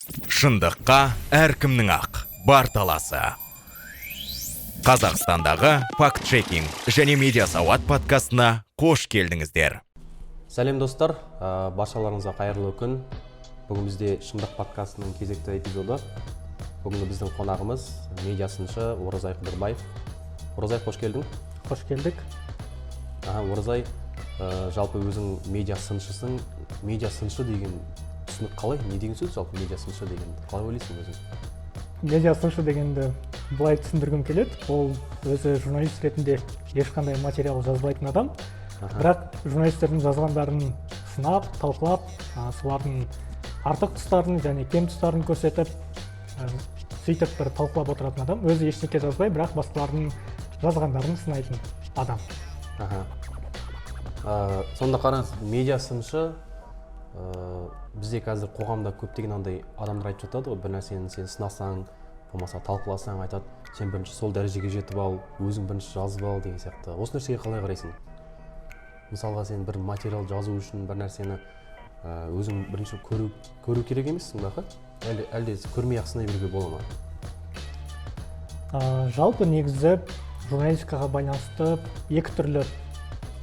Шындыққа әркімнің ақ бар таласы. Қазақстандағы факт-чекинг және медиа-сауат подкастына қош келдіңіздер. Сәлем достар, баршаларыңызға қайырлы күн. Бүгін бізде Шындық подкастының кезекті эпизоды. Бүгін біздің қонағымыз медиа-сыншы Оразай Қыдырбаев. Оразай, қош келдің. Қош келдік. Оразай, жалпы өзің медиа-сыншысың. Медиа-сыншы деген түсінік қалай? Не деген сөз жалпы медиа-сыншы деген? Қалай ойлайсың өзің? Медиа-сыншы дегенді былай түсіндіргім келеді. Ол өзі журналист ретінде ешқандай материал жазбайтын адам. Бірақ журналистердің жазғандарын сынап, талқылап, солардың артық тұстарын және кем тұстарын көрсетіп, сөйтіп бір талқылап отыратын адам. Өзі ештеңе жазбай, бірақ басқалардың жазғандарын сынайтын адам. Сонда қараңыз, медиа-сыншы бізде қазір қоғамда көптеген андай адамдар айтып жатады ғой, бір нәрсені сен сынасаң, болмаса талқыласаң, айтады, сен бірінші сол дәрежеге жетіп ал, өзің бірінші жазып ал деген сияқты. Осы нәрсеге қалай қарайсың? Мысалға сен бір материал жазу үшін бір нәрсені өзің бірінші көру керек емессің бе? Әлде көрмей-ақ сынай беруге бола ма? Жалпы негізі журналистикаға байланысты екі түрлі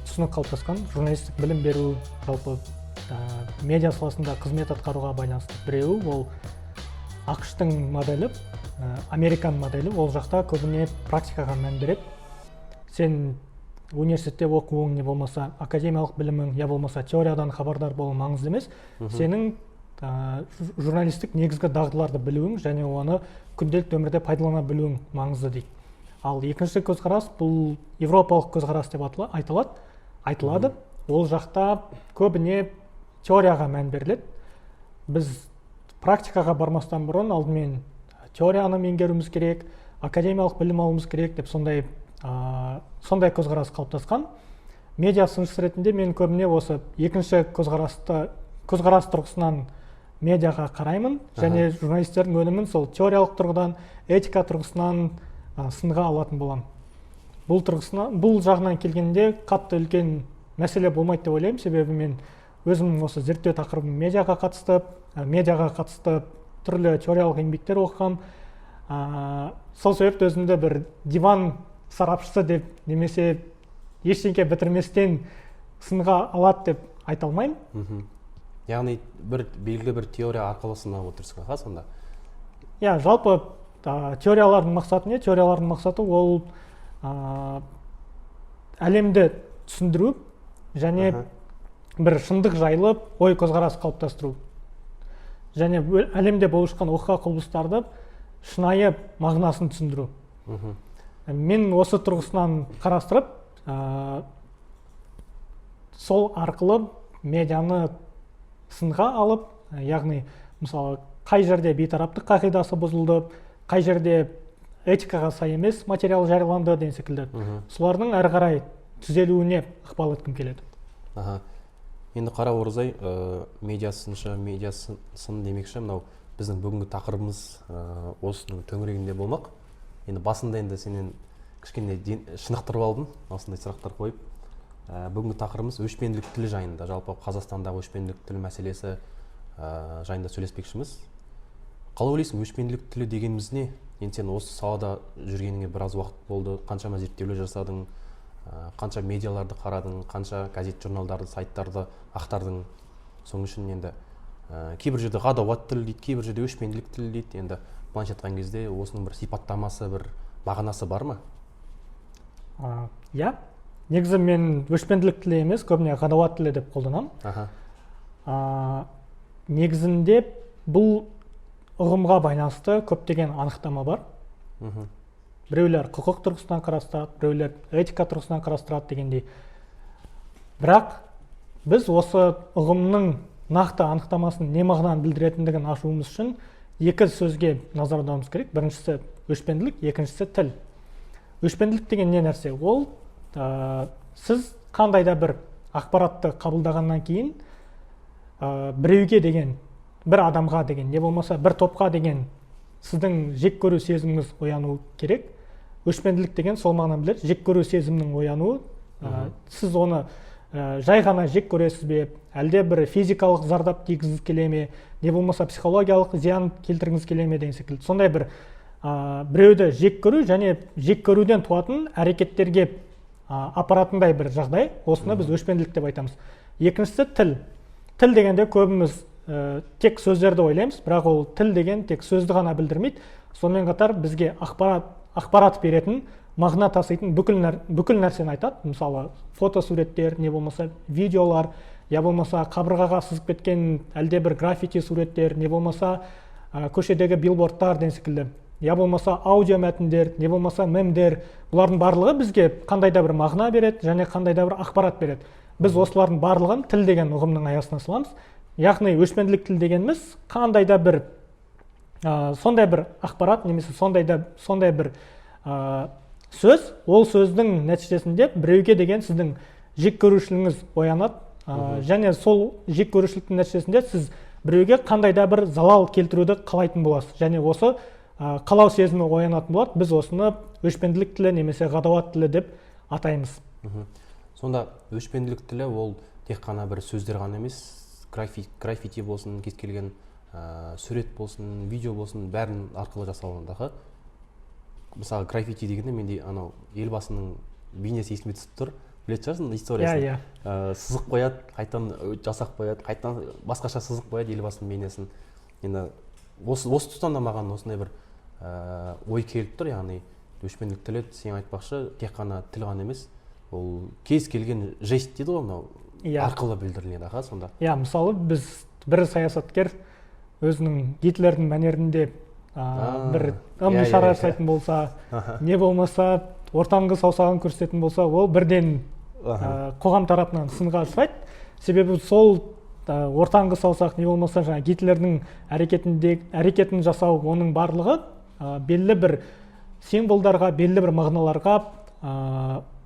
түсінік қалыптасқан. Журналистік білім беру жалпы медиа саласында қызмет атқаруға байланысты. Біреуі ол ақш-тың моделі, американ моделі. Ол жақта көбіне практикаға мән береді. Сен университетте оқуың не болмаса академиялық білімің, я болмаса теориядан хабардар болу маңызды емес. Сенің журналистік негізгі дағдыларды білуің және оны күнделікті өмірде пайдалана білуің маңызды дейді. Ал екінші көзқарас бұл европалық көзқарас деп айтылады. Ол жақта көбіне теорияға мән беріледі. Біз практикаға бармастан бұрын алдымен теорияны меңгеруіміз керек, академиялық білім алуымыз керек деп сондай көзқарас қалыптасқан. Медиа сыншы ретінде мен көбіне осы екінші көзқарас тұрғысынан медиаға қараймын және журналистердің өнімін сол теориялық тұрғыдан, этика тұрғысынан сынға алатын боламын. Бұл жағынан келгенде қатты үлкен мәселе болмайды деп ойлаймын, себебі мен өзімнің осы зерттеу тақырыбым медиаға қатысты түрлі теориялық еңбектер оқығам. Сол себепті өзімді бір диван сарапшысы деп немесе ештеңе бітірместен сынға алады деп айта алмаймын. Яғни белгілі бір теория арқылы сынап отырсың сонда? Жалпы теориялардың мақсаты не? Теориялардың мақсаты ол әлемді түсіндіру және бір шындық жайлы ой көзқарас қалыптастыру. Және әлемде болып жатқан оқиға құбылыстарды шынайы мағынасын түсіндіру. Мен осы тұрғысынан қарастырып, сол арқылы медианы сынға алып, яғни мысалы қай жерде бейтараптық қағидасы бұзылды, қай жерде этикаға сай емес материал жарияланды деген секілді. Солардың әрі қарай түзелуіне ықпал еткім келеді. Енді қара Оразай, медиа-сыншы, медиа-сын демекші, мынау біздің бүгінгі тақырыбымыз осының төңірегінде болмақ. Енді басында енді сенен кішкене шынықтырып алдым, осындай сұрақтар қойып. Бүгінгі тақырыбымыз өшпенділік тілі жайында, жалпы Қазақстандағы өшпенділік тілі мәселесі жайында сөйлеспекшіміз. Қалай ойлайсың, өшпенділік тілі дегеніміз не? Енді сен осы салада жүргеніңе біраз уақыт болды, қаншама зерттеулер жасадың, қанша медиаларды қарадың, қанша газет журналдарды, сайттарды ақтардың. Соның үшін енді кейбір жерде ғадауат тіл дейді, кейбір жерде өшпенділік тіл дейді. Енді былайша айтқан кезде осының бір сипаттамасы, бір мағынасы бар ма? Негізі мен өшпенділік тілі емес, көбіне ғадауат тілі деп қолданамын. Негізінде бұл ұғымға байланысты көптеген анықтама бар. Біреулер құқық тұрғысынан қарастырады, біреулер этика тұрғысынан қарастырады дегендей. Бірақ біз осы ұғымның нақты анықтамасын не мағынаны білдіретіндігін ашуымыз үшін екі сөзге назар аударуымыз керек. Біріншісі өшпенділік, екіншісі тіл. Өшпенділік деген не нәрсе? Ол сіз қандай да бір ақпаратты қабылдағаннан кейін біреуге деген, бір адамға деген, не болмаса бір топқа деген сіздің жек көру сезіміңіз ояну керек. Өшпенділік деген сол мағынаны білдіреді. Жек көру сезімінің оянуы, сіз оны жай ғана жек көресіз бе, әлде бір физикалық зардап тигізгіңіз келе ме, не болмаса психологиялық зиян келтіргіңіз келе ме деген секілді. Сондай бір біреуді жек көру және жек көруден туатын әрекеттерге апаратындай бір жағдай, осыны біз өшпенділік деп айтамыз. Екіншісі тіл. Тіл дегенде көбіміз тек сөздерді ойлаймыз, бірақ ол тіл деген тек сөзді ғана білдірмейді. Сонымен қатар бізге ақпарат беретін, мағына таситын бүкіл нәрсені айтады. Мысалы, фотосуреттер, не болмаса видеолар, я болмаса қабырғаға сызып кеткен әлде бір граффити суреттер, не болмаса көшедегі билбордтар деген секілді. Я болмаса аудио мәтіндер, не болмаса мемдер. Бұлардың барлығы бізге қандай да бір мағына береді және қандай да бір ақпарат береді. Біз осылардың барлығын тіл деген ұғымның аясына саламыз. Яғни өшпенділік тіл дегеніміз қандай да бір сондай бір ақпарат немесе сондай бір сөз, ол сөздің нәтижесінде біреуге деген сіздің жек көрушілігіңіз оянады, және сол жек көрушіліктің нәтижесінде сіз біреуге қандай да бір залал келтіруді қалайтын боласыз, және осы қалау сезімі оянатын болады. Біз осыны өшпенділік тілі немесе ғадауат тілі деп атаймыз. Сонда өшпенділік тілі ол тек қана бір сөздер ғана емес, граффити болсын, кез келген сурет болсын, видео болсын, бәрін арқылы жасалғандағы. Мысалы, граффити дегенде менде анау елбасының бейнесі есіме түсіп тұр. Білетін шығарсың историясын. Сызық қояды, қайтадан жасақ қояды, қайтадан басқаша сызық қояды елбасының бейнесін. Енді осы тұстан да маған осындай бір ой келіп тұр, яғни өшпенділік тілі сен айтпақшы тек қана тіл ғана емес, ол кез келген жест дейді ғой, мынау арқылы білдіріледі, аға, сонда. Мысалы, біз бір саясаткер өзінің Гитлердің мәнерінде бір ым-ишара жасайтын болса, не болмаса ортаңғы саусағын көрсететін болса, ол бірден қоғам тарапынан сынға ұшырайды. Себебі сол ортаңғы саусақ, не болмаса жаңа Гитлердің әрекетін жасау, оның барлығы белгілі бір символдарға, белгілі бір мағыналарға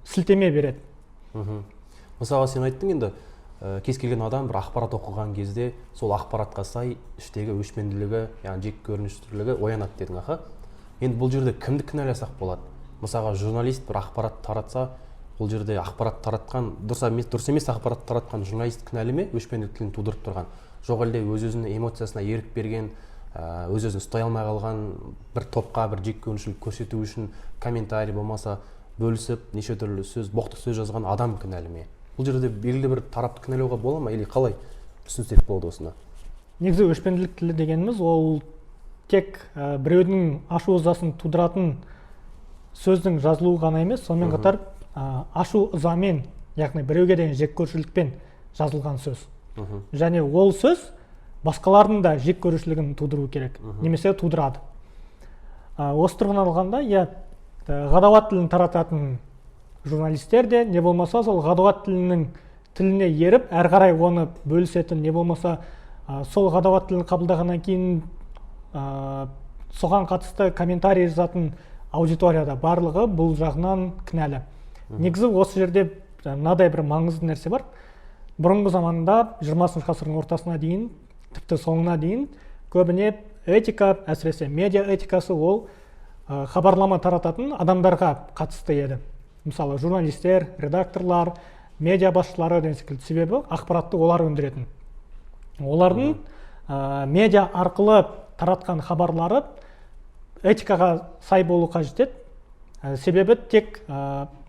сілтеме береді. Мысалы, сен айттың енді, кез келген адам бір ақпарат оқыған кезде сол ақпаратқа сай іштегі өшпенділігі, яғни жек көріністілігі оянады дедің, аха. Енді бұл жерде кімді кінәласақ болады? Мысалға, журналист бір ақпарат таратса, бұл жерде ақпарат таратқан, дұрыс емес ақпарат таратқан журналист кінәлі ме өшпенділік тілін тудырып тұрған? Жоқ әлде өз-өзінің эмоциясына ерік берген, өз-өзін ұстай алмай қалған бір топқа бір жек көрінішілік көрсету үшін комментарий болмаса бөлісіп, неше түрлі сөз, боқтық сөз жазған адам кінәлі ме? Бұл жерде белгілі бір тарапты кінәлауға бола ма, или қалай түсінсек болады осыны? Негізі өшпенділік тілі дегеніміз ол тек біреудің ашу ызасын тудыратын сөздің жазылуы ғана емес, сонымен қатар ашу ызамен, яғни біреуге деген жек көрушілікпен жазылған сөз. Және ол сөз басқалардың да жек көрушілігін тудыру керек, немесе тудырады. Осы тұрғыдан алғанда, ғадауат тілін тарататын журналистер де, не болмаса сол ғадауат тіліне еріп, әр қарай оны бөлісетін, не болмаса сол ғадауат тілін қабылдағаннан кейін соған қатысты комментарий жазатын аудиторияда барлығы бұл жағынан кінәлі. Негізі осы жерде мынадай бір маңызды нәрсе бар. Бұрынғы заманда 20 ғасырдың ортасына дейін, тіпті соңына дейін көбіне этика, әсіресе медиа этикасы ол хабарлама тарататын адамдарға қатысты еді. Мысалы, журналистер, редакторлар, медиа басшылары деген секілді. Себебі ақпаратты олар өндіретін. Олардың медиа арқылы таратқан хабарлары этикаға сай болу қажет еді. Себебі тек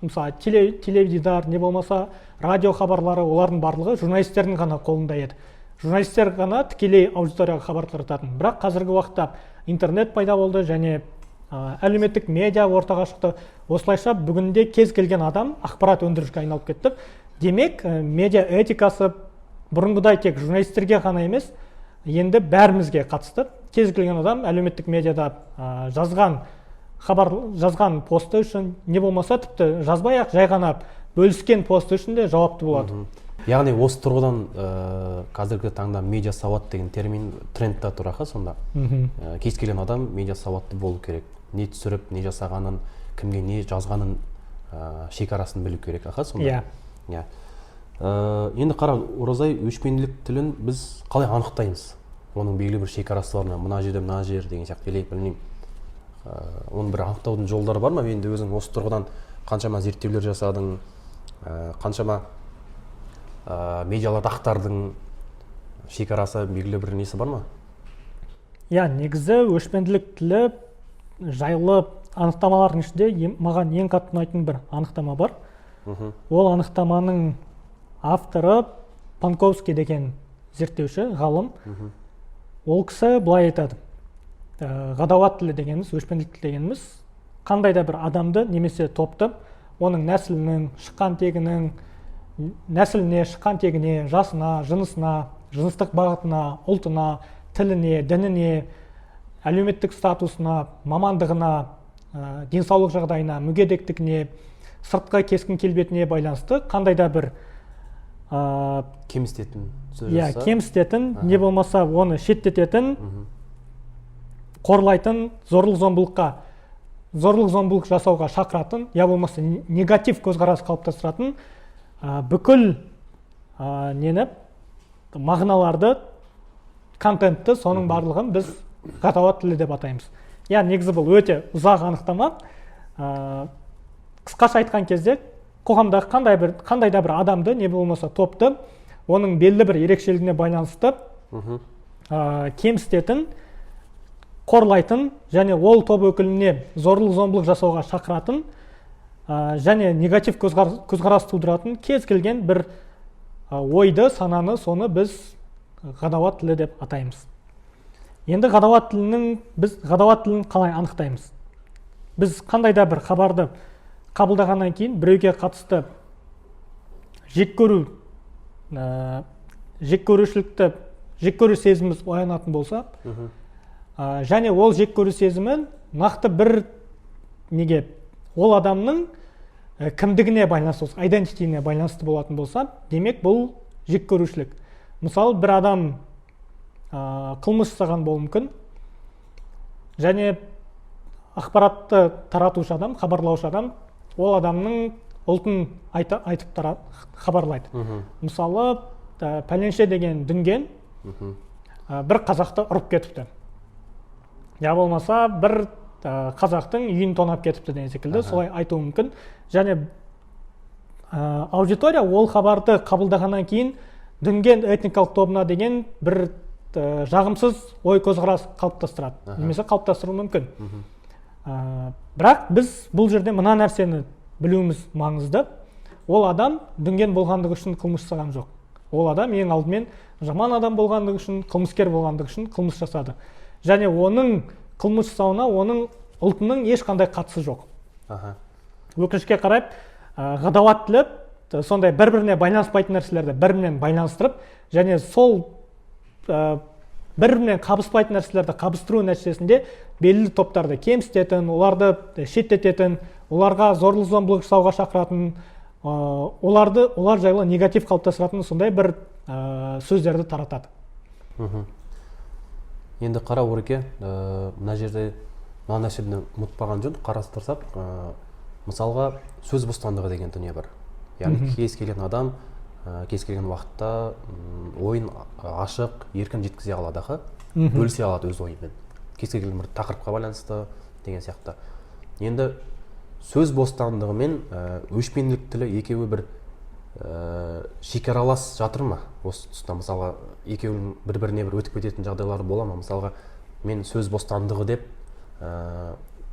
мысалы теледидар, не болмаса радио хабарлары, олардың барлығы журналистердің ғана қолында еді. Журналистер ғана тікелей аудиторияға хабар тарататын. Бірақ қазіргі уақытта интернет пайда болды және әлеуметтік медиа ортаға шықты. Осылайша бүгінде кез келген адам ақпарат өндірушіге айналып кетті. Демек, медиа этикасы бұрынғыдай тек журналистерге ғана емес, енді бәрімізге қатысты. Кез келген адам әлеуметтік медиада жазған посты үшін, не болмаса тіпті жазбай-ақ жай ғана бөліскен посты үшін де жауапты болады. Яғни осы тұрғыдан қазіргі таңда медиа сауат деген термин трендта тұр, аха, сонда. Кез келген адам медиа сауатты болу керек. Не түсіріп, не жасағанын, кімге не жазғанын шекарасын білу керек, аха, сонда. Енді қара, Оразай, өшпенділік тілін біз қалай анықтаймыз? Оның белгілі бір шекарасы бар ма? Мына жерде, мына жер деген сияқты, білмеймін. Оның бір анықтаудың жолдары бар ма? Енді өзің осы тұрғыдан қаншама зерттеулер жасадың, қаншама медиаларды ақтардың шекарасы белгілі бір несі бар ма? Иә, негізі өшпенділік тілі жайлы анықтамалардың ішінде маған ең қатты ұнайтын бір анықтама бар. Ол анықтаманың авторы Панковский деген зерттеуші, ғалым. Ол кісі былай айтады: ғадауат тілі дегеніміз, өшпенділік тілі дегеніміз қандай да бір адамды немесе топты оның нәсілінің, шыққан тегіне, жасына, жынысына, жыныстық бағытына, ұлтына, тіліне, дініне, әлеуметтік статусына, мамандығына, денсаулық жағдайына, мүгедектігіне, сыртқы кескін келбетіне байланысты қандай да бір кемсітетін сөз иә, кемсітетін, не болмаса оны шеттететін, қорлайтын, зорлық-зомбылық жасауға шақыратын, я болмаса негатив көзқарас қалыптастыратын бүкіл мағыналарды, контентті, соның барлығын біз ғадауат тілі деп атаймыз. Я, негізі бұл өте ұзақ анықтама. Қысқаша айтқан кезде қоғамдағы қандай да бір адамды, не болмаса топты, оның белді бір ерекшелігіне байланысты кемсітетін, қорлайтын және ол топ өкіліне зорлық-зомбылық жасауға шақыратын және негатив көзқарас тудыратын кез келген бір ойды, сананы, соны біз ғадауат тілі деп атаймыз. Енді ғадауат тілін қалай анықтаймыз? Біз қандай да бір хабарды қабылдағаннан кейін біреуге қатысты жек көру сезіміміз оянатын болса, және ол жек көру сезімі нақты бір ол адамның кімдігіне байланысты, identityіне байланысты болатын болса, демек бұл жек көрушілік. Мысалы, бір адам қылмыс жасаған болуы мүмкін, және ақпаратты таратушы адам, хабарлаушы адам, ол адамның ұлтын айтып хабарлайды. Мысалы, пәленше деген дүнген бір қазақты ұрып кетіпті. Я болмаса, бір қазақтың үйін тонап кетіпті деген секілді, солай айтуы мүмкін. Және аудитория ол хабарды қабылдағаннан кейін дүнген этникалық тобына деген бір жағымсыз ой көзқарас қалыптастырады, немесе қалыптастыруы мүмкін. Бірақ біз бұл жерде мына нәрсені білуіміз маңызды. Ол адам дүнген болғандығы үшін қылмыс жасаған жоқ. Ол адам ең алдымен жаман адам болғандығы үшін, қылмыскер болғандығы үшін қылмыс жасады. Және оның қылмыс жасауына оның ұлтының ешқандай қатысы жоқ. Өкінішке қарай, ғадауат тілі сондай бір-біріне байланыспайтын нәрселерді бір-бірінен байланыстырып, және сол бір-бірінен қабыспайтын нәрселерді қабыстыру нәтижесінде белгілі топтарды кемсітетін, оларды шеттететін, оларға зорлық-зомбылық жасауға шақыратын, олар жайлы негатив қалыптастыратын сондай бір сөздерді таратады. Енді қара Ореке, мына жерде мына нәрсені ұмытпаған жөн, қарастырсақ, мысалға сөз бостандығы деген дүние бар. Яғни кез келген адам кез келген уақытта ойын ашық, еркін жеткізе алады, бөлісе алады өз ойымен. Кез келген бір тақырыпқа байланысты деген сияқты. Енді сөз бостандығы мен өшпенділік тілі екеуі бір шекаралас жатыр ма? Осы тұста мысалға екеуінің бір-біріне бір өтіп кететін жағдайлары бола ма? Мысалға мен сөз бостандығы деп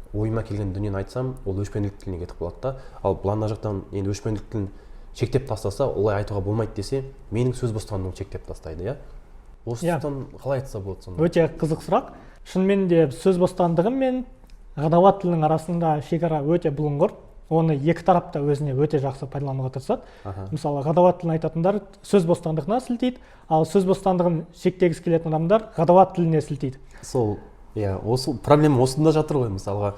ойыма келген дүниені айтсам, ол өшпенділік тіліне кетіп қалады да. Ал бұлана жақтан енді өшпенділік тілін шектеп тастаса, олай айтуға болмайды десе, менің сөз бостандығын шектеп тастайды, иә? Осы тұстан қалай айтса болады сонда? Өте қызық сұрақ. Шынымен де сөз бостандығы мен ғадауат тілінің арасында шекара өте бұлыңғыр. Оны екі тарап та өзіне өте жақсы пайдалануға тырысады. Мысалы, ғадауат тілін айтатындар сөз бостандығына сілтейді, ал сөз бостандығын шектегісі келетін адамдар ғадауат тіліне сілтейді. Сол, осы проблема осында жатыр ғой. Мысалға,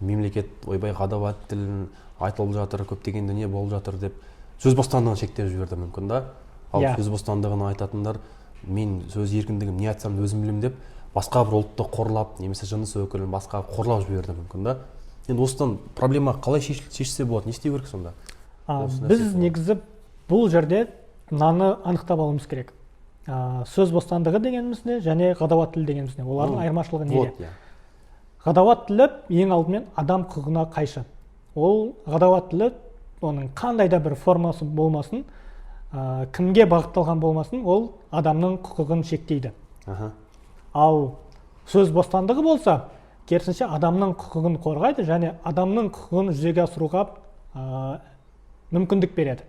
мемлекет ойбай ғадауат тілін айтылып жатыр, көптеген дүние болып жатыр деп сөз бостандығын шектеп жіберді мүмкін да. Ал сөз бостандығын айтатындар, мен сөз еркіндігім не айтсам өзім білем деп, басқа бір ұлтты қорлап, немесе жыныс өкілін басқа қорлап жіберді мүмкін да. Енді осыдан проблема қалай шешілсе болады, не істеу керек сонда? Біз негізі бұл жерде мынаны анықтап алуымыз керек. Сөз бостандығы дегеніміз не, және ғадауат тілі дегеніміз не, олардың айырмашылығы неде? Ғадауат тілі ең алдымен адам құқығына қайшы. Ол ғадауат тілі оның қандай да бір формасы болмасын, кімге бағытталған болмасын, ол адамның құқығын шектейді. Ал сөз бостандығы болса, керісінше адамның құқығын қорғайды және адамның құқығын жүзеге асыруға мүмкіндік береді.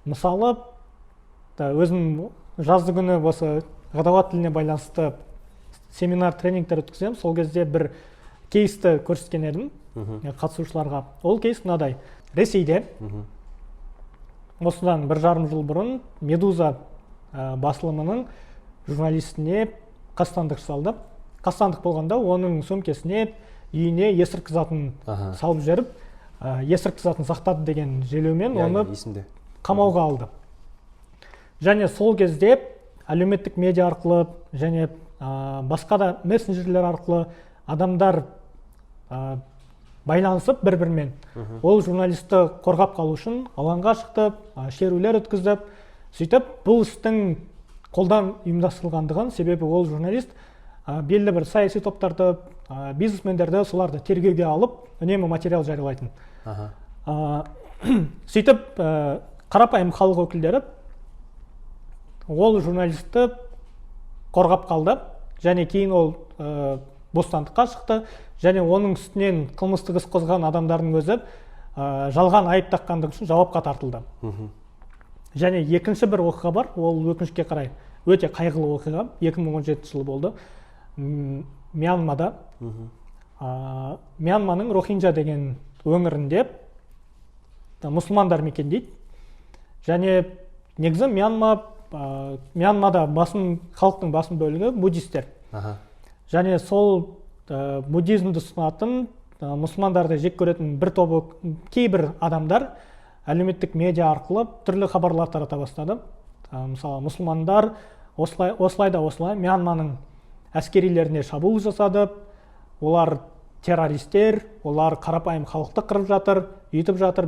Мысалы, өзім жазды күні осы ғадауат тіліне байланысты семинар тренингтер өткіземін. Сол кезде бір кейсті көрсеткен едім қатысушыларға. Ол кейс мынадай: Ресейде осыдан 1,5 жыл бұрын Медуза басылымының журналистіне қастандық жасалды. Қастандық болғанда оның сөмкесіне, үйіне есірткі затын салып жіберіп, есірткі затын сақтады деген желеумен оны қамауға алды. Және сол кезде әлеуметтік медиа арқылы және басқа да мессенджерлер арқылы адамдар байланысып бір-бірімен ол журналисті қорғап қалу үшін алаңға шықты, шерулер өткізіп, сөйтіп бұл істің қолдан ұйымдастырылғандығын, себебі ол журналист белді бір саяси топтарды, бизнесмендерді соларды тергеуге алып, үнемі материал жариялайтын. Сөйтіп қарапайым халық өкілдері ол журналисті қорғап қалды және кейін ол бостандыққа шықты және оның үстінен қылмыстық іс қозғаған адамдардың өзі жалған айып таққандығы үшін жауапқа тартылды. Және екінші бір оқиға бар, ол өкінішке қарай өте қайғылы оқиға, 2017 жылы болды. Мьянмада, Мьянманың Рохинджа деген өңірінде мұсылмандар мекендейді. Және негізі Мьянмада халықтың басым бөлігі буддистер. Және сол буддизмді ұстанатын, мұсылмандарды жек көретін бір тобы кейбір адамдар әлеуметтік медиа арқылы түрлі хабарлар тарата бастады. Мысалы, мұсылмандар осылай Мьянманың әскерилеріне шабуыл жасады, олар террористер, олар қарапайым халықты қырып жатыр, бүйтіп жатыр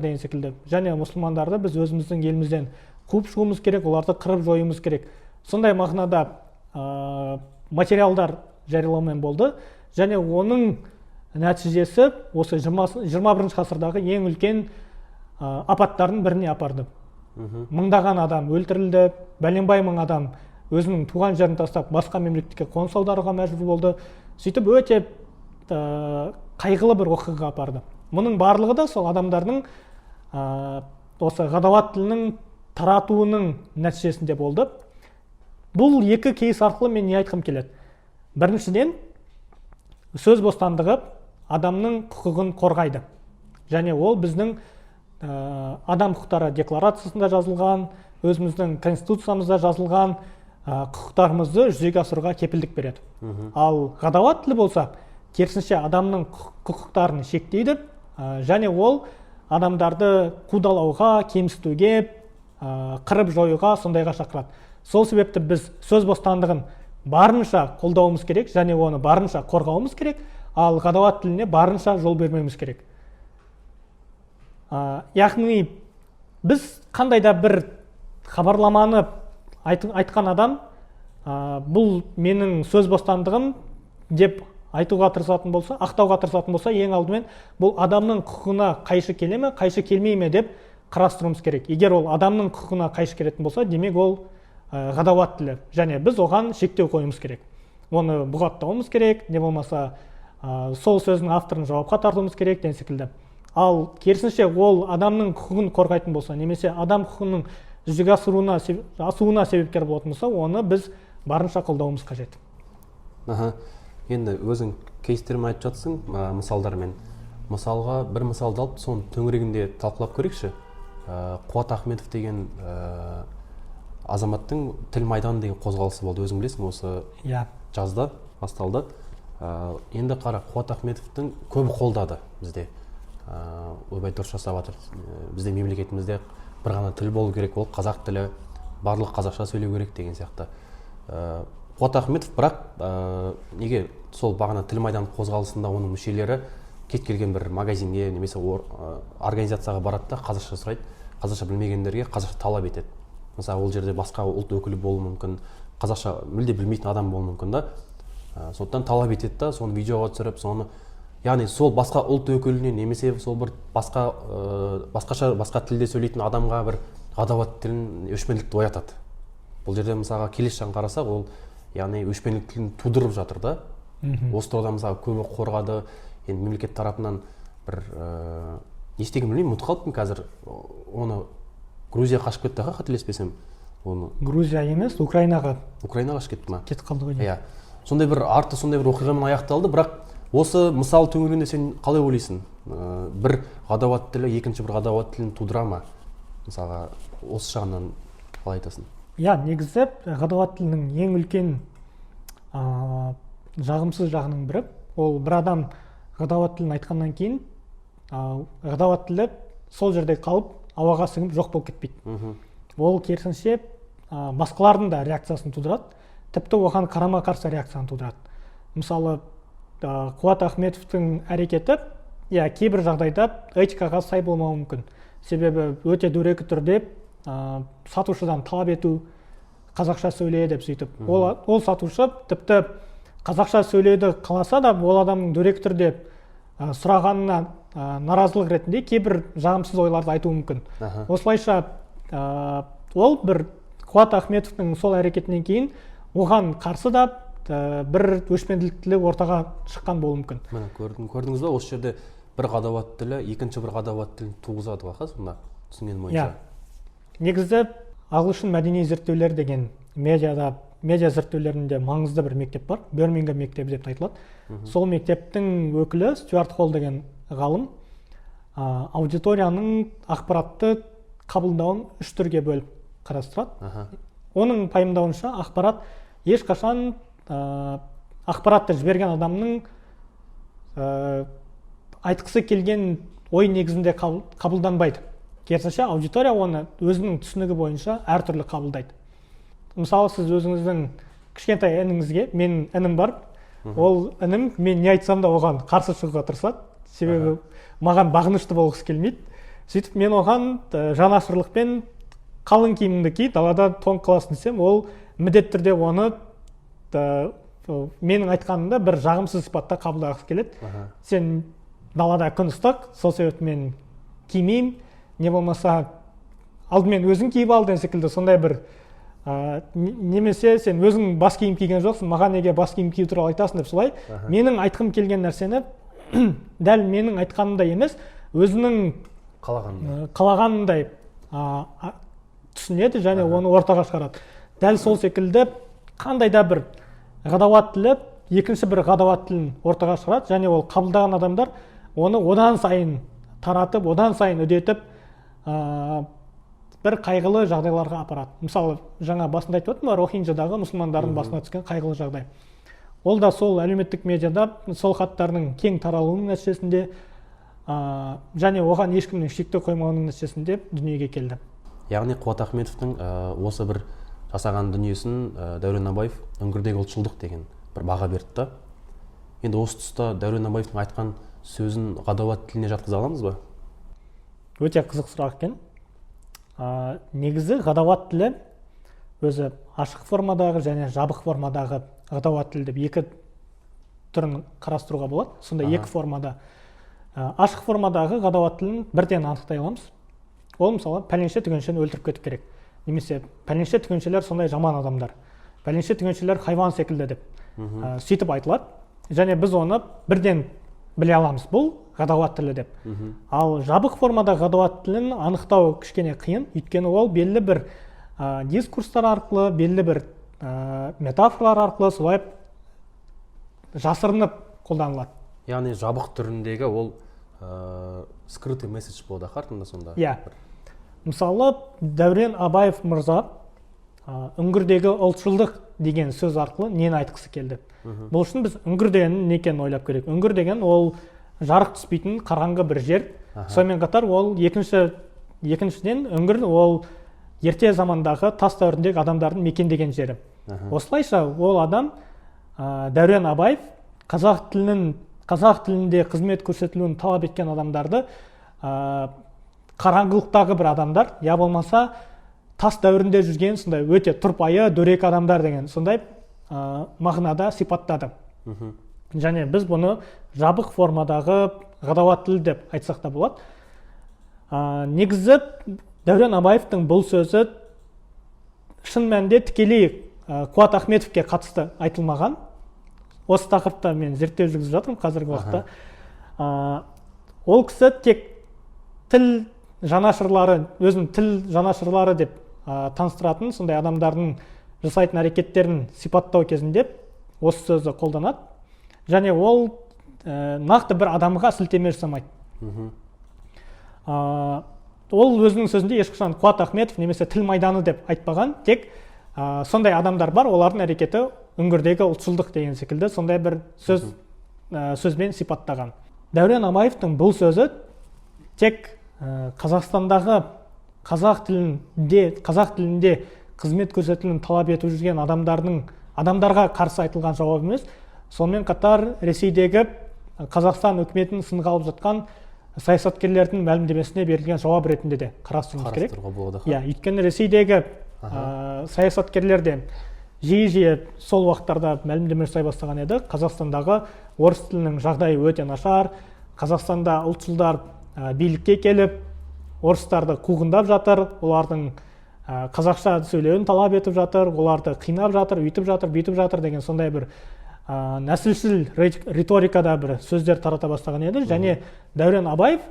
деген секілді. Және мұсылмандарды біз өзіміздің елімізден қуып шығуымыз керек, оларды қырып жоюымыз керек. Сондай мағынада материалдар жариялаумен болды. Және оның нәтижесі осы 21 ғасырдағы ең үлкен апаттардың біріне апарды. Мыңдаған адам өлтірілді, бәленбай мың адам өзінің туған жерін тастап басқа мемлекетке қоныс аударуға мәжбүр болды. Сөйтіп өте қайғылы бір оқиғаға апарды. Мұның барлығы да сол адамдардың осы ғадауат тілінің таратуының нәтижесінде болды. Бұл екі кейс арқылы мен не айтқым келеді? Біріншіден, сөз бостандығы адамның құқығын қорғайды. Және ол біздің адам құқықтары декларациясында жазылған, өзіміздің конституциямызда жазылған құқықтарымызды жүзеге асыруға кепілдік береді. Ал ғадауат тілі болса, керісінше адамның құқықтарын шектейді және ол адамдарды қудалауға, кемсітуге, қырып жоюға, сондайға шақырады. Сол себепті біз сөз бостандығын барынша қолдауымыз керек және оны барынша қорғауымыз керек, ал ғадауат тіліне барынша жол бермеуіміз керек. Яғни біз қандай да бір хабарламаны айтқан адам бұл менің сөз бостандығым деп айтуға тырысатын болса, ақтауға тырысатын болса, ең алдымен бұл адамның құқығына қайшы келе ме, қайшы келмей ме деп қарастыруымыз керек. Егер ол адамның құқығына қайшы келетін болса, демек ол ғадауат тілі және біз оған шектеу қоюымыз керек. Оны бұғаттауымыз керек, не болмаса сол сөздің авторын жауапқа тартуымыз керек деген секілді. Ал керісінше ол адамның құқығын қорғайтын болса, немесе адам құқығының жүзеге асуына себепкер болатын болса, оны біз барынша қолдауымыз қажет. Енді өзің кейстерін айтып жатсың, мысалдармен. Мысалға бір мысалды алып, соның төңірегінде талқылап көрейікші. Қуат Ахметов деген азаматтың тіл майданы деген қозғалысы болды. Өзің білесің, осы жазда басталды. Енді қара, Қуат Ахметовтың көбі қолдады бізде. Ойбай дұрыс жасап жатыр. Бізде мемлекетімізде бір ғана тіл болу керек, ол қазақ тілі, барлық қазақша сөйлеу керек деген сияқты. Қуат Ахметов бірақ неге сол бағана тіл майдан қозғалысында оның мүшелері кет келген бір магазинге немесе организацияға барады да қазақша сұрайды, қазақша білмегендерге қазақша талап етеді. Мысалы ол жерде басқа ұлт өкілі болуы мүмкін, қазақша мүлде білмейтін адам болуы мүмкін да. Сондықтан талап етеді да, соны видеоға түсіріп, соны яғни сол басқа ұлт өкіліне немесе сол бір басқа тілде сөйлейтін адамға бір ғадауат тілін өшпенділікті оятады. Бұл жерде мысалға келесі жағын қарасақ, ол яғни өшпенділік тілін тудырып жатыр да. Осы тұрғыда мысалға көбі қорғады, енді мемлекет тарапынан бір не істегенін білмеймін, ұмытып қалыппын қазір. Оны Грузия қашып кетті, қателеспесем. Оны Грузия емес, Украинаға қашып кетті ма? кетіп қалды ғой. Иә. Сондай бір арты сондай бір оқиғамен аяқталды, бірақ осы мысал төңірегінде сен қалай ойлайсың? Бір ғадауат тілі екінші бір ғадауат тілін тудыра ма? Мысалға осы жағынан қалай айтасың? Иә, негізі ғадауат тілінің ең үлкен жағымсыз жағының бірі, ол бір адам ғадауат тілін айтқаннан кейін ғадауат тілі сол жерде қалып, ауаға сіңіп жоқ болып кетпейді. Ол керісінше басқалардың да реакциясын тудырады, тіпті оған қарама-қарсы реакцияны тудырады. Мысалы, Қуат Ахметовтың әрекеті кейбір жағдайда этикаға сай болмауы мүмкін. Себебі өте дөрекі түрде сатушыдан талап ету, қазақша сөйле деп сөйтіп. Ол сатушы тіпті қазақша сөйлеуді қаласа да, ол адамның дөрекі түрде сұрағанына наразылық ретінде кейбір жағымсыз ойларды айтуы мүмкін. Осылайша ол бір Қуат Ахметовтың сол әрекетінен кейін оған қарсы да бір өшпенділік тілі ортаға шыққан болуы мүмкін. Міне көрдіңіз ба, осы жерде бір ғадауат тілі екінші бір ғадауат тілін туғызады ғой, сонда түсінгенім бойынша. Негізі ағылшын мәдени зерттеулер деген медиа зерттеулерінде маңызды бір мектеп бар, Бирмингем мектебі деп айтылады. Сол мектептің өкілі Стюарт Холл деген ғалым аудиторияның ақпаратты қабылдауын үш түрге бөліп қарастырады. Оның пайымдауынша ақпарат ешқашан ақпаратты жіберген адамның айтқысы келген ой негізінде қабылданбайды. Керісінше аудитория оны өзінің түсінігі бойынша әртүрлі қабылдайды. Мысалы, сіз өзіңіздің кішкентай ініңізге, менің інім бар, ол інім мен не айтсам да оған қарсы шығуға тырысады, себебі маған бағынышты болғысы келмейді. Сөйтіп мен оған жанашырлықпен қалың киіміңді ки, далада тоң қаласын десем, ол міндетті түрде оны менің айтқанымда бір жағымсыз сипатта қабылдағысы келеді. Сен далада күн ыстық, сол себепті мен кимеймін, не болмаса алдымен өзің киіп ал деген секілді сондай бір немесе сен өзің бас киім киген жоқсың, маған неге бас киім кию туралы айтасың деп солай. Менің айтқым келген нәрсені дәл менің айтқанымдай емес, өзінің қалағанындай түсінеді және оны ортаға шығарады. Дәл сол секілді қандай да бір ғадауат тілі екінші бір ғадауат тілін ортаға шығарады және ол қабылдаған адамдар оны одан сайын таратып, одан сайын үдетіп бір қайғылы жағдайларға апарады. Мысалы, жаңа басында айтып отырмын, Рохинджадағы мұсылмандардың басына түскен қайғылы жағдай. Ол да сол әлеуметтік медиада сол хаттардың кең таралуының нәтижесінде және оған ешкімнің шекті қоймауының нәтижесінде дүниеге келді. Яғни Қуат Ахметовтың осы бір жасаған дүниесін Дәурен Абаев үңгірдегі ұлтшылдық деген бір баға берді да. Енді осы тұста Дәурен Абаевтың айтқан сөзін ғадауат тіліне жатқыза аламыз ба? Өте қызық сұрақ екен. Негізі ғадауат тілі өзі ашық формадағы және жабық формадағы ғадауат тіл деп екі түрін қарастыруға болады. Сонда екі формада. Ашық формадағы ғадауат тілін бірден анықтай аламыз. Ол мысалы пәленше түгеншені өлтіріп кетіп керек. Немесе пәленше түгеншелер сондай жаман адамдар. Пәленше түгеншелер хайван секілді деп сөйтіп айтылады. Және біз оны бірден біле аламыз. Бұл ғадауат тілі деп. Ал жабық формада ғадауат тілін анықтау кішкене қиын, өйткені ол белгілі бір дискурстар арқылы, белгілі бір метафоралар арқылы солай жасырынып қолданылады. Яғни жабық түріндегі ол скрытый месседж болады артында сонда. Мысалы, Дәурен Абаев мырза үңгірдегі ұлтшылдық деген сөз арқылы нені айтқысы келді. Бұл үшін біз үңгір дегеннің не екенін ойлап керек. Үңгір деген ол жарық түспейтін қараңғы бір жер. Сонымен қатар ол екіншіден үңгір ол ерте замандағы тас дәуіріндегі адамдардың мекендеген жері. Осылайша ол адам Дәурен Абаев қазақ тілінде қызмет көрсетілуін талап еткен адамдарды қараңғылықтағы бір адамдар, я болмаса тас дәуірінде жүрген сондай өте тұрпайы, дөрекі адамдар деген сондай мағынада сипаттады. Және біз бұны жабық формадағы ғадауат тіл деп айтсақ та болады. Негізі Дәурен Абаевтың бұл сөзі шын мәнінде тікелей Қуат Ахметовке қатысты айтылмаған. Осы тақырыпта мен зерттеу жүргізіп жатырмын қазіргі уақытта. Ол кісі тек тіл жанашырлары, өзін тіл жанашырлары деп таныстыратын сондай адамдардың жасайтын әрекеттерін сипаттау кезінде осы сөзді қолданады. Және ол нақты бір адамға сілтеме жасамайды. Ол өзінің сөзінде ешқашан Қуат Ахметов немесе тіл майданы деп айтпаған, тек сондай адамдар бар, олардың әрекеті үңгірдегі ұлтшылдық деген секілді сондай бір сөзбен сипаттаған. Дәурен Абаевтың бұл сөзі тек Қазақстандағы қазақ тілінде қызмет көрсетілуін талап етіп жүрген адамдарға қарсы айтылған жауап емес, сонымен қатар Ресейдегі Қазақстан үкіметін сынға алып жатқан саясаткерлердің мәлімдемесіне берілген жауап ретінде де қарастыруымыз керек. Өйткені Ресейдегі саясаткерлер де жиі сол уақыттарда мәлімдеме жасай бастаған еді. Қазақстандағы орыс тілінің жағдайы өте нашар, Қазақстанда ұлтшылдар билікке келіп, орыстарды қуғындап жатыр, олардың қазақша сөйлеуін талап етіп жатыр, оларды қинап жатыр, үйтіп жатыр, бүйтіп жатыр деген сондай бір нәсілшіл риторикада бір сөздер тарата бастаған еді. Және Дәурен Абаев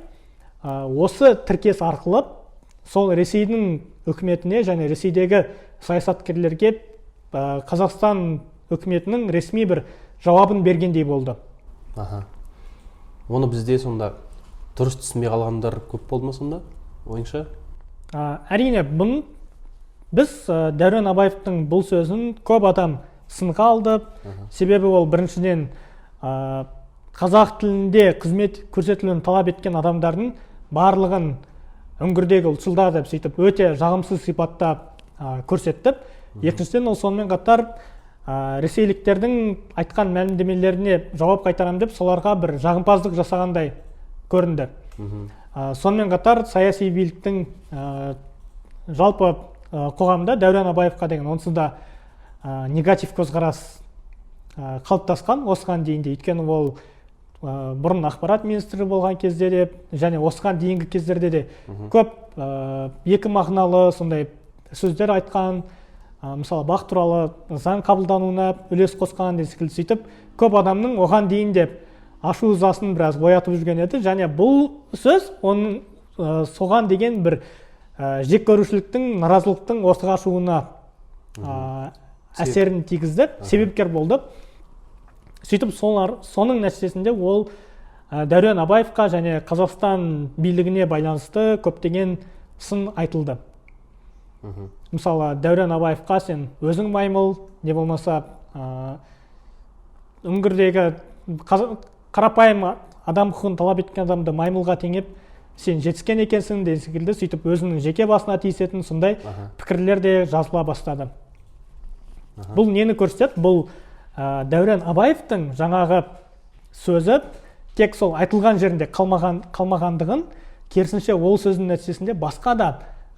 осы тіркес арқылы сол Ресейдің үкіметіне және Ресейдегі саясаткерлерге Қазақстан үкіметінің ресми бір жауабын бергендей болды. Оны бізде сонда дұрыс түсінбей қалғандар көп болды ма сонда, ойыңша? Әрине, біз Дәурен Абаевтың бұл сөзін көп адам сынға алды. Себебі ол біріншіден қазақ тілінде қызмет көрсетілуін талап еткен адамдардың барлығын үңгірдегі ұлтшылдар деп сөйтіп өте жағымсыз сипатта көрсетті. Екіншіден, ол сонымен қатар ресейліктердің айтқан мәлімдемелеріне жауап қайтарам деп соларға бір жағымпаздық жасағандай көрінді. Сонымен қатар саяси биліктің жалпы қоғамда Дәурен Абаевқа деген онсыз да негатив көзқарас қалыптасқан осыған дейінде. Өйткені ол бұрын ақпарат министрі болған кезде де және осыған дейінгі кездерде де көп екі мағыналы сондай сөздер айтқан, мысалы бақ туралы заң қабылдануына үлес қосқан деген секілді сөйтіп көп адамның оған дейін де ашу ызасын біраз оятып жүрген еді. Және бұл сөз оның соған деген бір жек көрушіліктің, наразылықтың ортаға шығуына әсерін тигізді, себепкер болды. Сөйтіп соның нәтижесінде ол Дәурен Абаевқа және Қазақстан билігіне байланысты көптеген сын айтылды. Мысалы, Дәурен Абаевқа сен өзің маймыл, не болмаса үңгірдегі қарапайым адам құқығын талап еткен адамды маймылға теңеп, сен жетіскен екенсің деген секілді сөйтіп өзінің жеке басына тиісетін сондай пікірлер де жазыла бастады. Бұл нені көрсетеді? Бұл Дәурен Абаевтың жаңағы сөзі тек сол айтылған жерінде қалмағандығын, керісінше ол сөздің нәтижесінде басқа да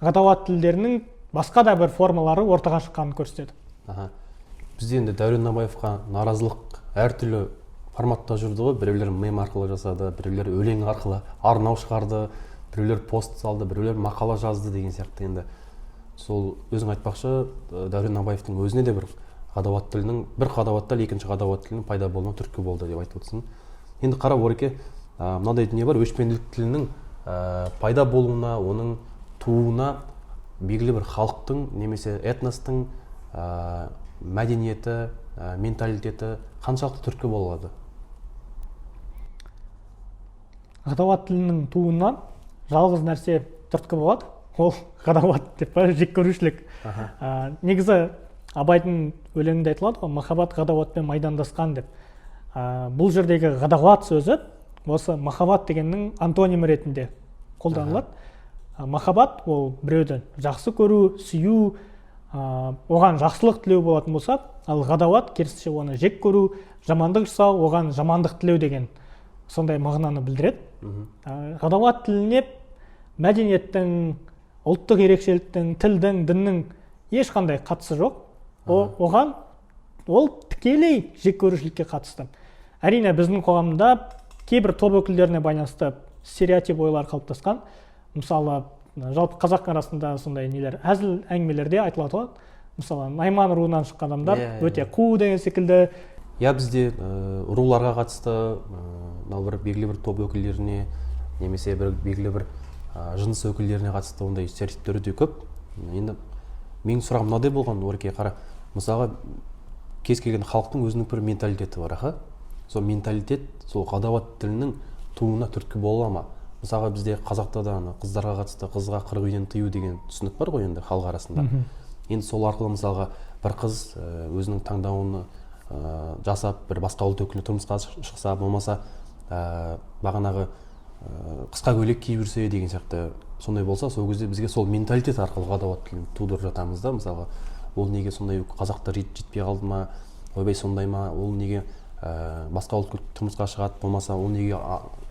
ғадауат тілдерінің басқа да бір формалары ортаға шыққанын көрсетеді. Бізде енді Дәурен Абаевқа наразылық әртүрлі форматта жүрді ғой. Біреулер мем арқылы жасады, біреулер өлең арқылы арнау шығарды, біреулер пост салды, біреулер мақала жазды деген сияқты. Енді сол өзің айтпақшы, Дәурен Абаевтың өзіне де бір ғадауат тілінің, бір ғадауат тіл екінші ғадауат тілінің пайда болуына түрткі болды деп айтып отырсың. Енді қара Ореке, мынадай дүние бар, өшпенділік тілінің пайда болуына, оның тууына белгілі бір халықтың немесе этностың мәдениеті, менталитеті қаншалықты түрткі болады? Ғадауат тілінің тууына жалғыз нәрсе түрткі болады, ол ғадауат деп жек көрушілік. Негізі Абайдың өлеңінде айтылады ғой, махаббат ғадауатпен майдандасқан деп. Бұл жердегі ғадауат сөзі осы махаббат дегеннің антонимі ретінде қолданылады. Махаббат ол біреуді жақсы көру, сүю, оған жақсылық тілеу болатын болса, ал ғадауат керісінше оны жек көру, жамандық жасау, оған жамандық тілеу деген сондай мағынаны білдіреді. Ғадауат тіліне мәдениеттің, ұлттық ерекшеліктің, тілдің, діннің ешқандай қатысы жоқ. Оған ол тікелей жек көрушілікке қатысты. Әрине біздің қоғамда кейбір топ өкілдеріне байланысты стереотип ойлар қалыптасқан. Мысалы, жалпы қазақ арасында сондай нелер әзіл әңгімелерде айтылады ғой. Мысалы найман руынан шыққан адамдар өте қу деген секілді. Бізде руларға қатысты мынау бір белгілі бір топ өкілдеріне немесе бір белгілі бір жыныс өкілдеріне қатысты ондай стереотиптер өте көп. Енді менің сұрағым мынадай болған, Орке, қара, мысалға кез келген халықтың өзінің бір менталитеті бар, сол менталитет сол ғадауат тілінің тууына түрткі бола ма? Мысалға бізде қазақта да қыздарға қатысты қызға қырық үйден тыю деген түсінік бар ғой енді халық арасында. Енді сол арқылы мысалға бір қыз өзінің таңдауын жасап бір басқа ұлт өкіліне тұрмысқа шықса, болмаса бағанағы қысқа көйлек киіп жүрсе деген сияқты сондай болса, сол кезде бізге сол менталитет арқылы ғадауат тілін тудырып жатамыз да. Мысалға ол неге сондай қазақтар жетпей қалды ма, ойбай сондай ма, ол неге басқа ұлт тұрмысқа шығады, болмаса ол неге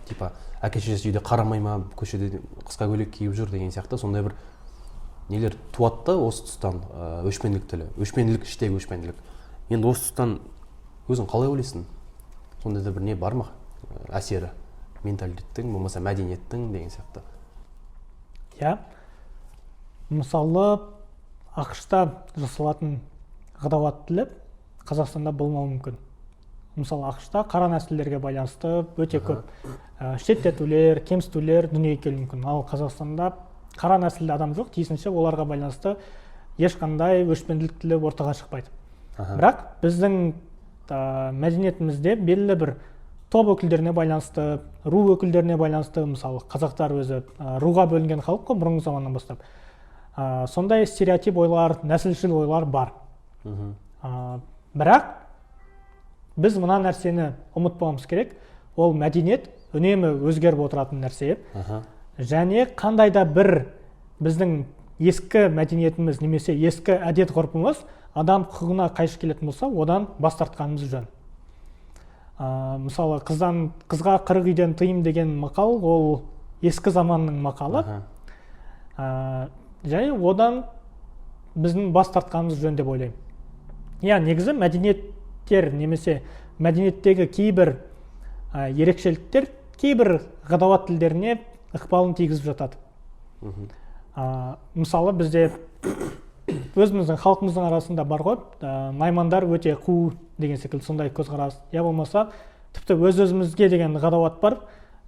типа әке шешесі үйде қарамай ма, көшеде қысқа көйлек киіп жүр деген сияқты сондай бір нелер туады осы тұстан. Өшпенділік тілі, өшпенділік, іштегі өшпенділік. Енді осы тұстан өзің қалай ойлайсың? Сондай да бір не бар ма әсері менталитеттің, болмаса мәдениеттің деген сияқты? Мысалы ақш-та жасалатын ғадауат тілі Қазақстанда болмауы мүмкін. Мысалы ақш-та қара нәсілдерге байланысты өте көп шеттетулер, кемсітулер дүниеге келуі мүмкін. Ал Қазақстанда қара нәсілді адам жоқ, тиісінше оларға байланысты ешқандай өшпенділік тілі ортаға шықпайды. Бірақ біздің мәдениетімізде белгілі бір топ өкілдеріне байланысты, ру өкілдеріне байланысты, мысалы қазақтар өзі руға бөлінген халық қой бұрынғы заманнан бастап. Сондай стереотип ойлар, нәсілшіл ойлар бар. Бірақ біз мына нәрсені ұмытпауымыз керек. Ол мәдениет үнемі өзгеріп отыратын нәрсе. Және қандай да бір біздің ескі мәдениетіміз немесе ескі әдет ғұрпымыз адам құқығына қайшы келетін болса, одан бас тартқанымыз жөн. Мысалы қызға қырық үйден тыйым деген мақал, ол ескі заманның мақалы. Және одан біздің бас тартқанымыз жөн деп ойлаймын. Негізі мәдениеттер немесе мәдениеттегі кейбір ерекшеліктер кейбір ғадауат тілдеріне ықпалын тигізіп жатады. Мысалы бізде өзіміздің халқымыздың арасында бар ғой, наймандар өте қу деген секілді сондай көзқарас. Болмаса тіпті өз-өзімізге деген ғадауат бар.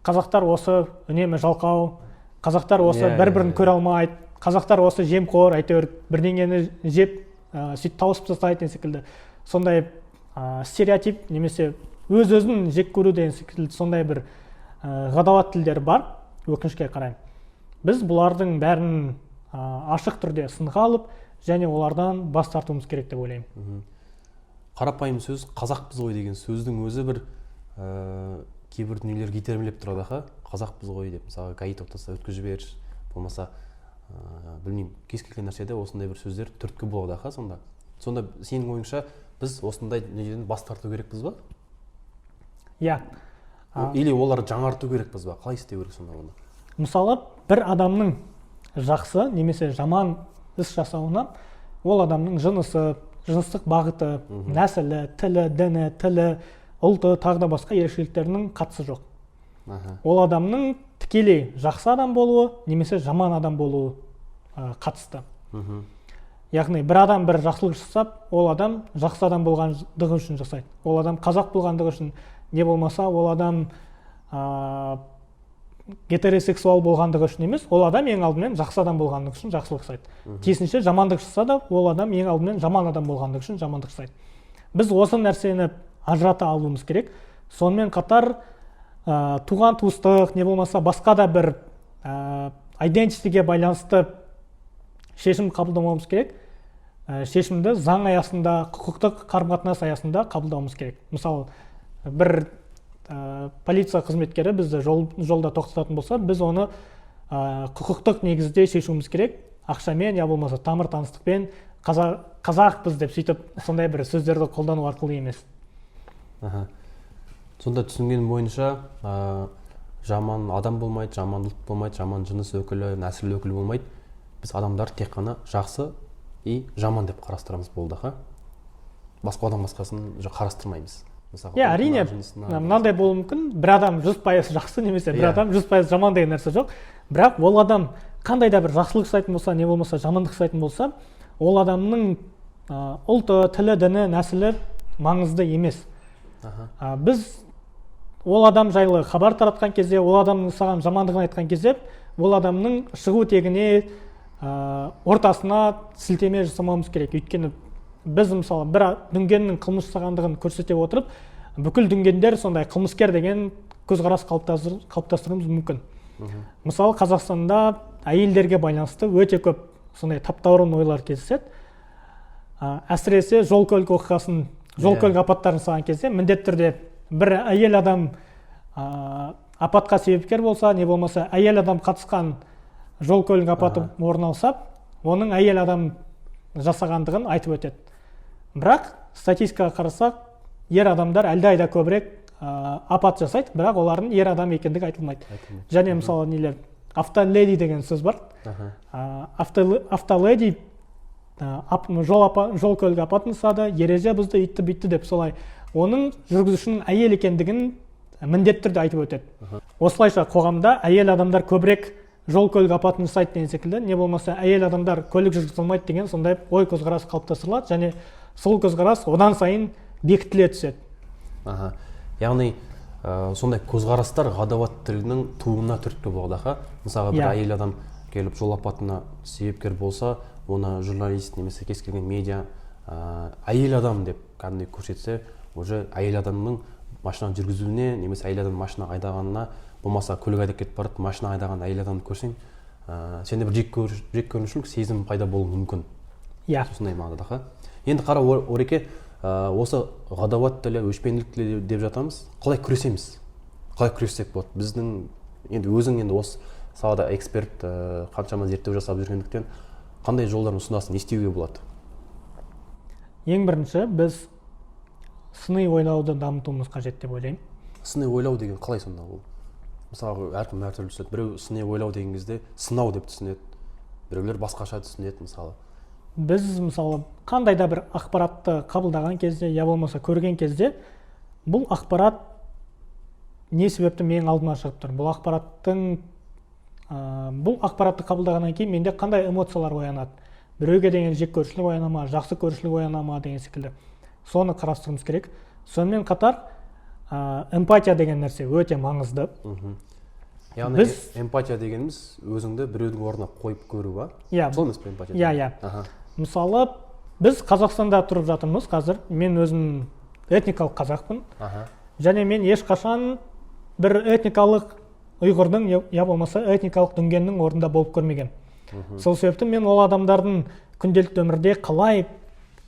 Қазақтар осы үнемі жалқау, қазақтар осы бір-бірін көре алмайды, қазақтар осы жемқор, әйтеуір бірдеңені жеп, сөйтіп тауысып тастайды деген секілді. Сондай стереотип немесе өз-өзін жек көру деген секілді сондай бір ғадауат тілдер бар, өкінішке қарай. Біз бұлардың бәрін ашық түрде сынға алып, және олардан бас тартуымыз керек деп ойлаймын. Қарапайым сөз қазақпыз ғой деген сөздің өзі бір кейбір дүниелерге итермелеп тұрады. Қазақпыз ғой деп, мысалы гаи тоқтаса өткізіп жібер, болмаса білмеймін, кез келген нәрседе осындай бір сөздер түрткі болады. Сонда сенің ойыңша біз осындай дүниеден бас тарту керекпіз ба? Или оларды жаңарту керекпіз ба? Қалай істеу керек сонда оны? Мысалы, бір адамның жақсы немесе жаман іс жасауына ол адамның жынысы, жыныстық бағыты, нәсілі, тілі, діні, тілі, ұлты, тағы да басқа ерекшеліктерінің қатысы жоқ. Ол адамның тікелей жақсы адам болуы немесе жаман адам болуы қатысты. Яғни бір адам бір жақсылық жасап, ол адам жақсы адам болғандығы үшін жасайды. Ол адам қазақ болғандығы үшін, не болмаса ол адам гетеросексуал болғандығы үшін емес, ол адам ең алдымен жақсы адам болғандығы үшін жақсылық жасайды. Тиісінше жамандық жасаса да, ол адам ең алдымен жаман адам болғандығы үшін жамандық жасайды. Біз осы нәрсені ажырата алуымыз керек. Сонымен қатар туған туыстық, не болмаса басқа да бір identityге байланысты шешім қабылдамауымыз керек. Шешімді заң аясында, құқықтық қарым-қатынас аясында қабылдауымыз керек. Мысалы, бір полиция қызметкері бізді жолда тоқтататын болса, біз оны құқықтық негізде шешуіміз керек. Ақшамен, я болмаса тамыр таныстықпен, қазақпыз деп сөйтіп сондай бір сөздерді қолдану арқылы емес. Сонда түсінген бойынша жаман адам болмайды, жаман ұлт болмайды, жаман жыныс өкілі, нәсіл өкілі болмайды. Біз адамдар тек қана жақсы и жаман деп қарастырамыз болды. Басқа адам басқасын қарастырмаймыз. Әрине, мынандай болуы мүмкін, бір адам 100% жақсы немесе бір адам 100% жаман деген нәрсе жоқ. Бірақ ол адам қандай да бір жақсылық жасайтын болса, не болмаса жамандық жасайтын болса, ол адамның ұлты, тілі, діні, нәсілі маңызды емес. Біз ол адам жайлы хабар таратқан кезде, ол адамның саған жамандығын айтқан кезде, ол адамның шығу тегіне, ортасына сілтеме жасамауымыз керек. Өйткені біз мысалы бір дүнгеннің қылмыс жасағандығын көрсете отырып, бүкіл дүнгендер сондай қылмыскер деген көзқарас қалыптастыруымыз мүмкін. Мысалы Қазақстанда әйелдерге байланысты өте көп сондай таптаурын ойлар кездеседі. Әсіресе жол-көлік оқиғасын, жол-көлік апаттарын жасаған кезде міндетті түрде бір әйел адам апатқа себепкер болса, не болмаса әйел адам қатысқан жол-көлік апаты орын алса, оның әйел адам жасағандығын айтып өтеді. Бірақ статистикаға қарасақ, ер адамдар әлдеқайда көбірек апат жасайды, бірақ олардың ер адам екендігі айтылмайды. Және мысалы нелер, автоледи деген сөз бар. Автоледи жол-көлік апатын жасады, ереже бұзды, үйтті бүйтті деп солай оның жүргізушінің әйел екендігін міндетті түрде айтып өтеді. Осылайша қоғамда әйел адамдар көбірек жол-көлік апатын жасайды деген секілді, не болмаса әйел адамдар көлік жүргізе алмайды деген сондай ой көзқарас қалыптастырылады, және сол көзқарас одан сайын бекітіле түседі. Яғни сондай көзқарастар ғадауат тілінің туына түрткі болады. Мысалы бір әйел адам келіп жол апатына себепкер болса, оны журналист немесе кез келген медиа әйел адам деп кәдімгідей көрсетсе, уже әйел адамның машина жүргізуіне немесе әйел адам машина айдағанына, болмаса көлік айдап кетіп барып машина айдаған әйел адамды көрсең, сенде бір жек көрінушілік сезім пайда болуы мүмкін. Сондай мағынада. Енді қара Ореке, осы ғадауат тілі, өшпенділік тілі деп жатамыз. Қалай күресеміз? Қалай күрессек болады? Біздің енді өзің енді осы салада эксперт, қаншама зерттеу жасап жүргендіктен қандай жолдарын ұсынасың, не істеуге болады? Ең бірінші біз сыни ойлауды дамытуымыз қажет деп ойлаймын. Сыни ойлау деген қалай сонда ол? Мысалы, әркім әртүрлі түсінеді. Біреу сыни ойлау деген кезде сынау деп түсінеді. Біреулер басқаша түсінеді мысалы. Біз мысалы қандай да бір ақпаратты қабылдаған кезде, я болмаса көрген кезде, бұл ақпарат не себепті менің алдыма шығып тұр? Бұл ақпаратты қабылдағаннан кейін менде қандай эмоциялар оянады? Біреуге деген жек көрушілік ояна ма, жақсы көрушілік ояна ма деген секілді. Соны қарастыруымыз керек. Сонымен қатар эмпатия деген нәрсе өте маңызды. Яғни эмпатия дегеніміз өзіңді біреудің орнына қойып көру ба? Сол емес пе эмпатия? Иә. Мысалы, біз Қазақстанда тұрып жатырмыз қазір. Мен өзім этникалық қазақпын. Және мен ешқашан бір этникалық ұйғырдың, я болмаса этникалық дүнгеннің орнында болып көрмеген. Сол себепті мен ол адамдардың күнделікті өмірде қалай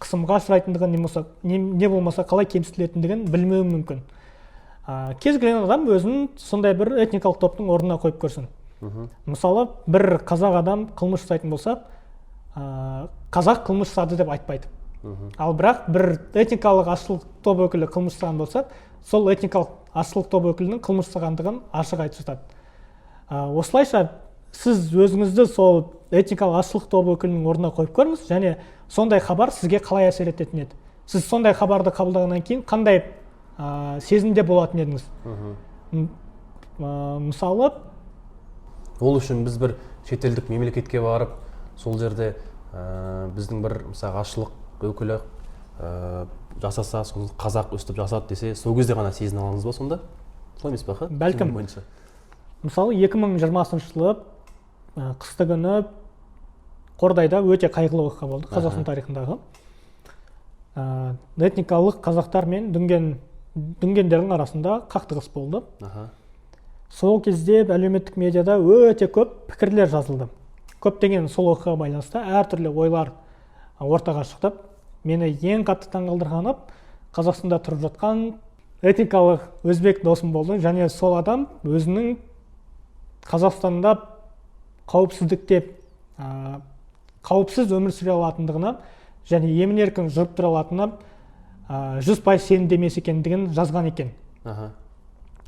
қысымға ұшырайтындығын, не болмаса қалай кемсітілетіндігін білмеуім мүмкін. Кез келген адам өзін сондай бір этникалық топтың орнына қойып көрсін. Мысалы, бір қазақ адам қылмыс жасайтын болса, қазақ қылмыс жасады деп айтпайды. Ал бірақ бір этникалық азшылық топ өкілі қылмыс жасаған болса, сол этникалық азшылық топ өкілінің қылмыс жасағандығын ашық айтып жатады. Осылайша сіз өзіңізді сол этникалық азшылық топ өкілінің орнына қойып көріңіз, және сондай хабар сізге қалай әсер ететін еді? Сіз сондай хабарды қабылдағаннан кейін қандай сезімде болатын едіңіз? Мысалы, ол үшін біз бір шетелдік мемлекетке барып, сол жерде біздің бір мысалы азшылық өкілі жасаса, соны қазақ өстіп жасады десе, сол кезде ғана сезіне аламыз ба сонда? Солай емес пе? Бәлкім. Мысалы 2020 жылы қысты күні Қордайда өте қайғылы оқиға болды Қазақстан тарихындағы. Этникалық қазақтар мен дүнгендердің арасында қақтығыс болды. Сол кезде әлеуметтік медиада өте көп пікірлер жазылды. Көптеген сол оқиғаға байланысты әртүрлі ойлар ортаға шықты. Мені ең қатты таңғалдырғаны Қазақстанда тұрып жатқан этникалық өзбек досым болды, және сол адам өзінің Қазақстанда қауіпсіздікте қауіпсіз өмір сүре алатындығына және емін-еркін жүріп тұра алатынына 100% сенімді емес екендігін жазған екен.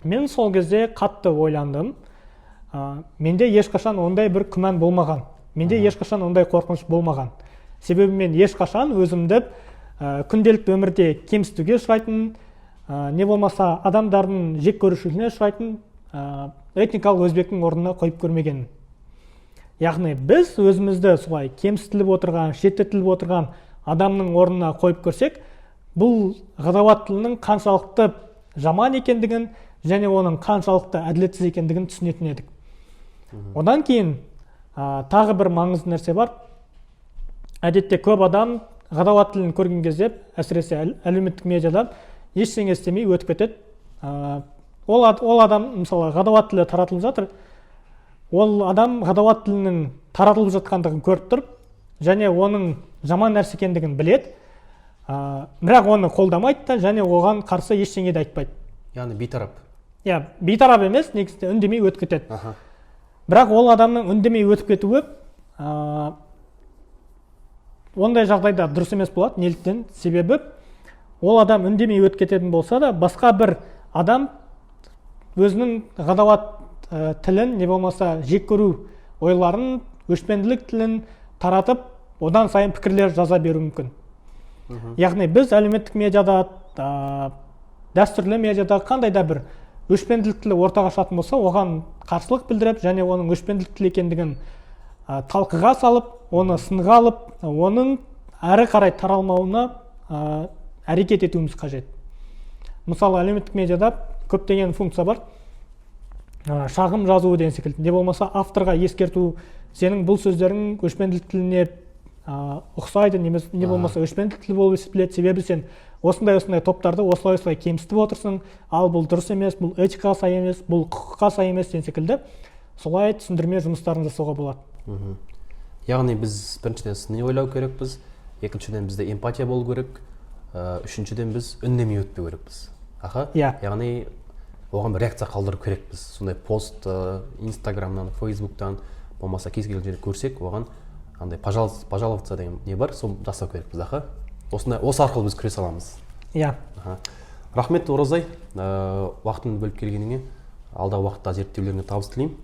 Мен сол кезде қатты ойландым. Менде ешқашан ондай бір күмән болмаған. Менде ешқашан ондай қорқыныш болмаған. Себебі мен ешқашан өзімді күнделікті өмірде кемсітуге ұшырайтын, не болмаса адамдардың жек көрушілігіне ұшырайтын этникалық өзбектің орнына қойып көрмегенмін. яғни біз өзімізді солай кемсітіліп отырған, шеттетіліп отырған адамның орнына қойып көрсек, бұл ғадауат тілінің қаншалықты жаман екендігін және оның қаншалықты әділетсіз екендігін түсінетін едік. Одан кейін тағы бір маңызды нәрсе бар. Әдетте көп адам ғадауат тілін көрген кезде, әсіресе әлеуметтік медиадан ештеңе істемей өтіп кетеді. Ол адам, мысалы, ғадауат тілі таратылып жатыр. Ол адам ғадауат тілінің таратылып жатқандығын көріп тұрып, және оның жаман нәрсе екендігін біледі, бірақ оны қолдамайды да, және оған қарсы ештеңе де айтпайды. Яғни бейтарап. Бейтарап емес, негізінде үндемей өтіп кетеді. Бірақ ол адамның үндемей өтіп кетуі ондай жағдайда дұрыс емес болады. Неліктен? Себебі ол адам үндемей өтіп кететін болса да, басқа бір адам өзінің ғадауат тілін, не болмаса жек көру ойларын, өшпенділік тілін таратып, одан сайын пікірлер жаза беру мүмкін. Яғни біз әлеуметтік медиада, дәстүрлі медиада қандай да бір өшпенділік тілі ортаға шығатын болса, оған қарсылық білдіріп, және оның өшпенділік тіл екендігін талқыға салып, оны сынға алып, оның әрі қарай таралмауына әрекет етуіміз қажет. Мысалы, әлеуметтік медиада көптеген функция бар. Шағым жазуы деген секілді. Не болмаса авторға ескерту, сенің бұл сөздерің өшпенділік тіліне ұқсайды, не болмаса өшпенділік тіл болып есептеледі, себебі сен осындай топтарды осылай кемсітіп отырсың, ал бұл дұрыс емес, бұл этикаға сай емес, бұл құқыққа сай емес деген секілді солай түсіндірме жұмыстарын жасауға болады. Яғни біз біріншіден сыни ойлау керекпіз, екіншіден бізде эмпатия болу керек, үшіншіден біз үндемей өтпеу керекпіз. Яғни оған бір реакция қалдыру керекпіз. Сондай пост Инстаграмнан, Фейсбуктан, болмаса кез келген жерде көрсек, оған андай пожаловаться деген не бар, сол жасау керекпіз. Осы арқылы біз күресе аламыз. Рахмет, Оразай, уақытыңды бөліп келгеніңе, алдағы уақытта зерттеулеріңе табыс тілеймін.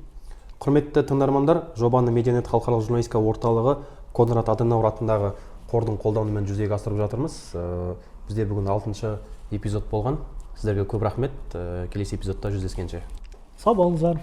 Құрметті тыңдармандар, жобаны Медианет халықаралық журналистика орталығы Конрад Аденауэр атындағы қордың қолдауымен жүзеге асырып жатырмыз. Бізде бүгін 6-шы эпизод болған. Сіздерге көп рахмет. Келесі эпизодта жүздескенше. Сау болыңыздар.